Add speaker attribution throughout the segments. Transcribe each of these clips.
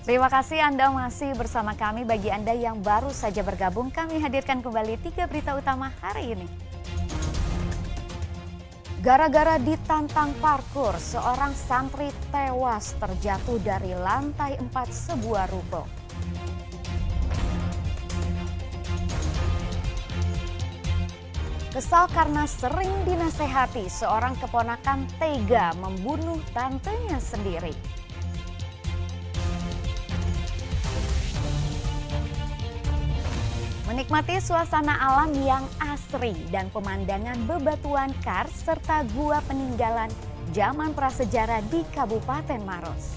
Speaker 1: Terima kasih Anda masih bersama kami. Bagi Anda yang baru saja bergabung, kami hadirkan kembali 3 berita utama hari ini. Gara-gara ditantang parkur, seorang santri tewas terjatuh dari lantai 4 sebuah ruko. Kesal karena sering dinasehati, seorang keponakan tega membunuh tantenya sendiri. Menikmati suasana alam yang asri dan pemandangan bebatuan kars serta gua peninggalan zaman prasejarah di Kabupaten Maros.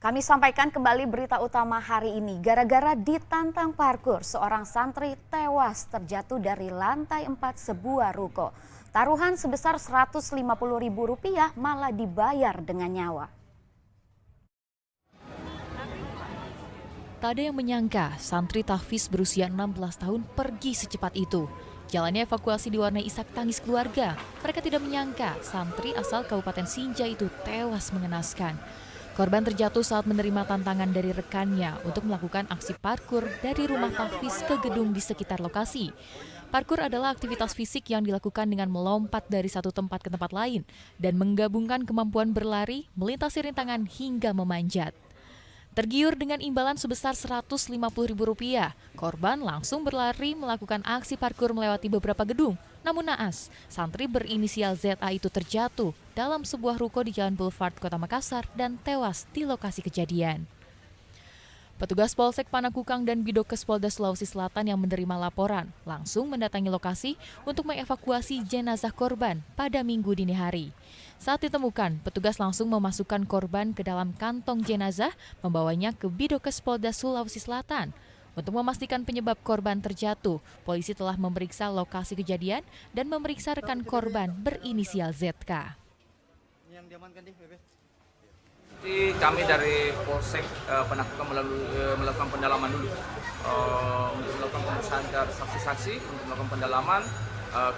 Speaker 1: Kami sampaikan kembali berita utama hari ini. Gara-gara ditantang parkur, seorang santri tewas terjatuh dari lantai 4 sebuah ruko. Taruhan sebesar Rp150.000 malah dibayar dengan nyawa.
Speaker 2: Tak ada yang menyangka santri tahfiz berusia 16 tahun pergi secepat itu. Jalannya evakuasi diwarnai isak tangis keluarga. Mereka tidak menyangka santri asal Kabupaten Sinjai itu tewas mengenaskan. Korban terjatuh saat menerima tantangan dari rekannya untuk melakukan aksi parkur dari rumah tahfiz ke gedung di sekitar lokasi. Parkur adalah aktivitas fisik yang dilakukan dengan melompat dari satu tempat ke tempat lain dan menggabungkan kemampuan berlari, melintasi rintangan hingga memanjat. Tergiur dengan imbalan sebesar Rp150.000, korban langsung berlari melakukan aksi parkur melewati beberapa gedung. Namun naas, santri berinisial ZA itu terjatuh dalam sebuah ruko di Jalan Boulevard Kota Makassar dan tewas di lokasi kejadian. Petugas Polsek Panakukang dan Bidokes Polda Sulawesi Selatan yang menerima laporan langsung mendatangi lokasi untuk mengevakuasi jenazah korban pada Minggu dini hari. Saat ditemukan, petugas langsung memasukkan korban ke dalam kantong jenazah, membawanya ke Bidokes Polda Sulawesi Selatan. Untuk memastikan penyebab korban terjatuh, polisi telah memeriksa lokasi kejadian dan memeriksa rekan korban berinisial ZK.
Speaker 3: Jadi kami dari Polsek Panakukang melakukan pendalaman dulu untuk melakukan pemeriksaan ke saksi-saksi, untuk melakukan pendalaman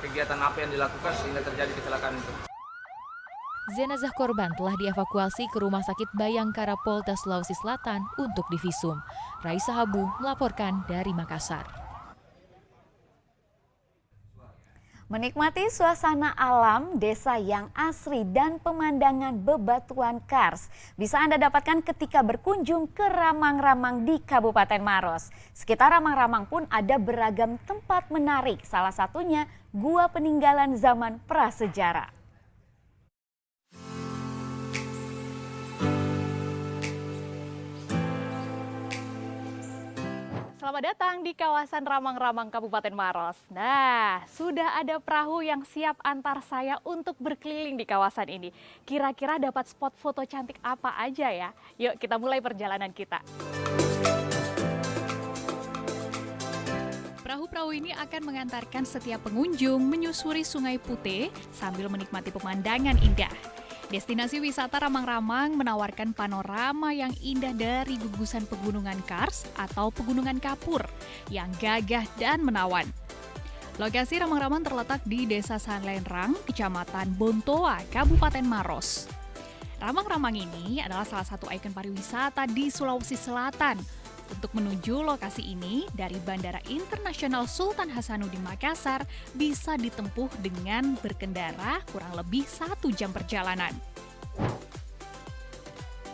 Speaker 3: kegiatan apa yang dilakukan sehingga terjadi kecelakaan itu.
Speaker 2: Jenazah korban telah dievakuasi ke Rumah Sakit Bayangkara Polda Sulawesi Selatan untuk divisum. Raisa Habu melaporkan dari Makassar.
Speaker 1: Menikmati suasana alam desa yang asri dan pemandangan bebatuan kars bisa Anda dapatkan ketika berkunjung ke Ramang-Ramang di Kabupaten Maros. Sekitar Ramang-Ramang pun ada beragam tempat menarik, salah satunya gua peninggalan zaman prasejarah.
Speaker 4: Selamat datang di kawasan Ramang-Ramang Kabupaten Maros. Nah, sudah ada perahu yang siap antar saya untuk berkeliling di kawasan ini. Kira-kira dapat spot foto cantik apa aja ya? Yuk kita mulai perjalanan kita. Perahu-perahu ini akan mengantarkan setiap pengunjung menyusuri Sungai Putih sambil menikmati pemandangan indah. Destinasi wisata Ramang-Ramang menawarkan panorama yang indah dari gugusan pegunungan Kars atau pegunungan Kapur yang gagah dan menawan. Lokasi Ramang-Ramang terletak di Desa Sanlenrang, Kecamatan Bontoa, Kabupaten Maros. Ramang-Ramang ini adalah salah satu ikon pariwisata di Sulawesi Selatan. Untuk menuju lokasi ini, dari Bandara Internasional Sultan Hasanuddin Makassar bisa ditempuh dengan berkendara kurang lebih 1 jam perjalanan.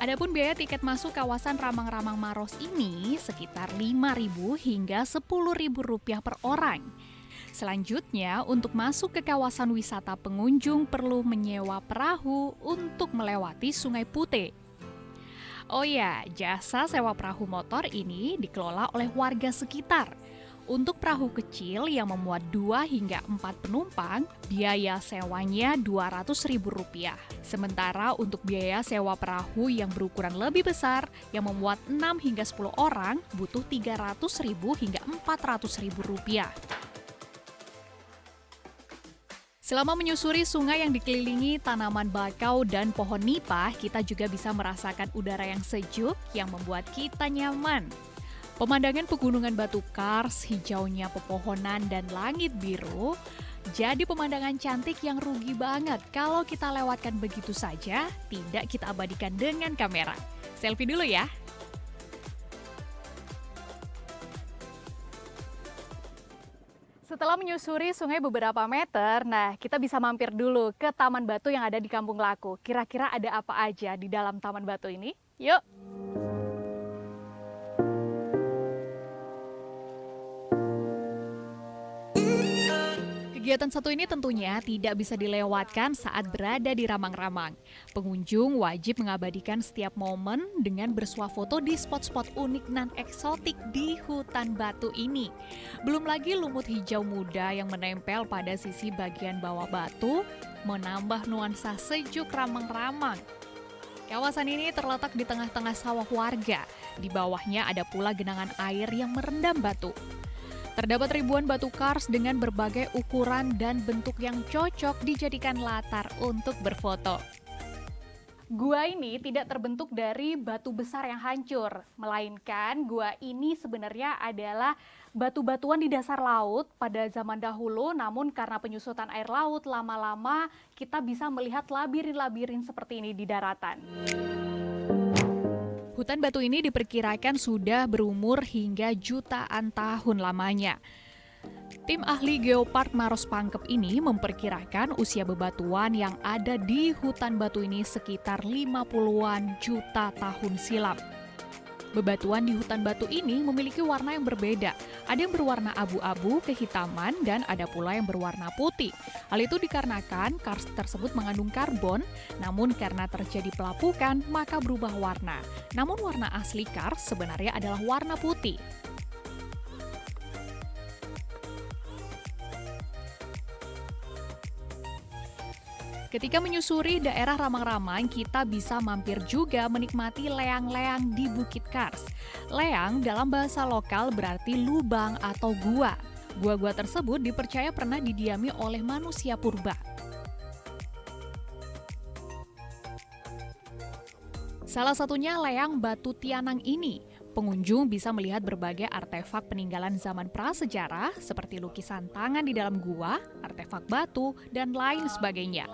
Speaker 4: Adapun biaya tiket masuk kawasan Ramang-Ramang Maros ini sekitar Rp5.000 hingga Rp10.000 per orang. Selanjutnya, untuk masuk ke kawasan wisata pengunjung perlu menyewa perahu untuk melewati Sungai Putih. Oh ya, jasa sewa perahu motor ini dikelola oleh warga sekitar. Untuk perahu kecil yang memuat 2 hingga 4 penumpang, biaya sewanya Rp200.000. Sementara untuk biaya sewa perahu yang berukuran lebih besar, yang memuat 6 hingga 10 orang, butuh Rp300.000 hingga Rp400.000. Selama menyusuri sungai yang dikelilingi tanaman bakau dan pohon nipah, kita juga bisa merasakan udara yang sejuk yang membuat kita nyaman. Pemandangan pegunungan batu kars, hijaunya pepohonan, dan langit biru jadi pemandangan cantik yang rugi banget kalau kita lewatkan begitu saja, tidak kita abadikan dengan kamera. Selfie dulu ya. Setelah menyusuri sungai beberapa meter, nah kita bisa mampir dulu ke Taman Batu yang ada di Kampung Laku. Kira-kira ada apa aja di dalam Taman Batu ini? Yuk! Kegiatan satu ini tentunya tidak bisa dilewatkan saat berada di Ramang-Ramang. Pengunjung wajib mengabadikan setiap momen dengan bersuah foto di spot-spot unik dan eksotik di hutan batu ini. Belum lagi lumut hijau muda yang menempel pada sisi bagian bawah batu, menambah nuansa sejuk Ramang-Ramang. Kawasan ini terletak di tengah-tengah sawah warga. Di bawahnya ada pula genangan air yang merendam batu. Terdapat ribuan batu kars dengan berbagai ukuran dan bentuk yang cocok dijadikan latar untuk berfoto. Gua ini tidak terbentuk dari batu besar yang hancur, melainkan gua ini sebenarnya adalah batu-batuan di dasar laut pada zaman dahulu, namun karena penyusutan air laut lama-lama kita bisa melihat labirin-labirin seperti ini di daratan. Hutan batu ini diperkirakan sudah berumur hingga jutaan tahun lamanya. Tim ahli Geopark Maros Pangkep ini memperkirakan usia bebatuan yang ada di hutan batu ini sekitar 50-an juta tahun silam. Bebatuan di hutan batu ini memiliki warna yang berbeda. Ada yang berwarna abu-abu kehitaman dan ada pula yang berwarna putih. Hal itu dikarenakan kars tersebut mengandung karbon, namun karena terjadi pelapukan maka berubah warna. Namun warna asli kars sebenarnya adalah warna putih. Ketika menyusuri daerah Ramang-Ramang, kita bisa mampir juga menikmati leang-leang di Bukit Kars. Leang dalam bahasa lokal berarti lubang atau gua. Gua-gua tersebut dipercaya pernah didiami oleh manusia purba. Salah satunya leang Batu Tianang ini. Pengunjung bisa melihat berbagai artefak peninggalan zaman prasejarah seperti lukisan tangan di dalam gua, artefak batu, dan lain sebagainya.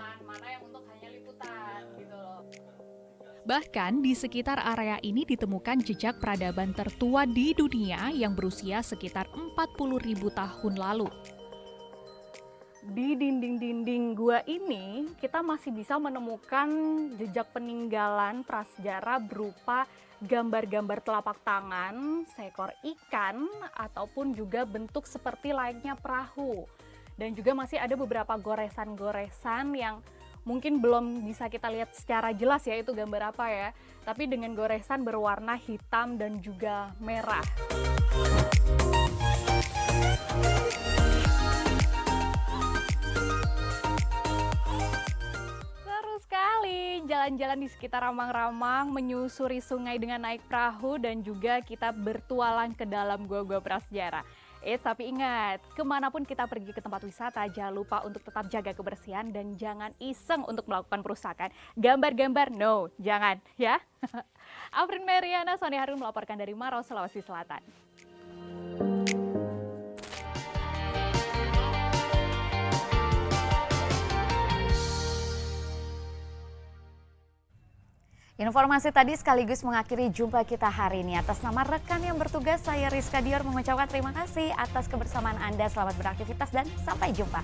Speaker 4: Bahkan di sekitar area ini ditemukan jejak peradaban tertua di dunia yang berusia sekitar 40.000 tahun lalu. Di dinding-dinding gua ini kita masih bisa menemukan jejak peninggalan prasejarah berupa gambar-gambar telapak tangan, seekor ikan, ataupun juga bentuk seperti layaknya perahu. Dan juga masih ada beberapa goresan-goresan yang mungkin belum bisa kita lihat secara jelas ya itu gambar apa ya, tapi dengan goresan berwarna hitam dan juga merah. Seru sekali jalan-jalan di sekitar Ramang-Ramang, menyusuri sungai dengan naik perahu dan juga kita bertualang ke dalam gua-gua prasejarah. Tapi ingat, kemanapun kita pergi ke tempat wisata, jangan lupa untuk tetap jaga kebersihan dan jangan iseng untuk melakukan perusakan. Gambar-gambar, no, jangan ya. Afrin Meriana, Sony Harun melaporkan dari Maros, Sulawesi Selatan.
Speaker 1: Informasi tadi sekaligus mengakhiri jumpa kita hari ini. Atas nama rekan yang bertugas, saya Rizka Dior mengucapkan terima kasih atas kebersamaan Anda. Selamat beraktivitas dan sampai jumpa.